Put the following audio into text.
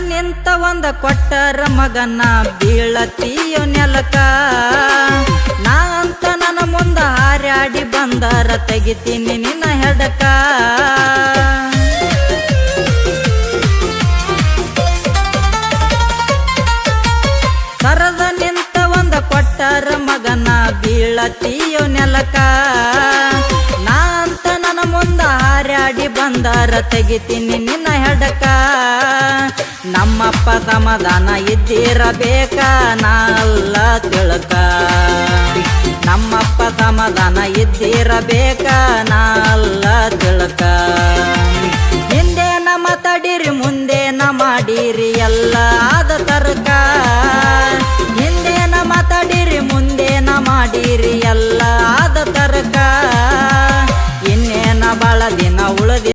ನಿಂತ ಒಂದ ಕೊಟ್ಟರ ಮಗನ ಬೀಳತೀಯೋ ನೆಲಕ ನಾ ಅಂತ ನನ್ನ ಮುಂದ ಹಾರ್ಯಾಡಿ ಬಂದರ ತೆಗಿತೀನಿ ನಿನ್ನ ಹೆಡಕ ಸರದ ನಿಂತ ಒಂದ ಕೊಟ್ಟರ ಮಗನ ಬೀಳತೀಯೋ ನೆಲಕ ನಾ ಅಂತ ನನ್ನ ಮುಂದ ಹಾರ್ಯಾಡಿ ಬಂದರ ತೆಗಿತೀನಿ ನಿನ್ನ ಹೆಡಕ ನಮ್ಮಪ್ಪ ಸಮಾಧಾನ ಇದ್ದಿರಬೇಕ ನಾ ಅಲ್ಲ ತಿಳಕ ನಮ್ಮಪ್ಪ ಸಮಾಧಾನ ಇದ್ದಿರಬೇಕ ನಾ ಅಲ್ಲ ತಿಳಕ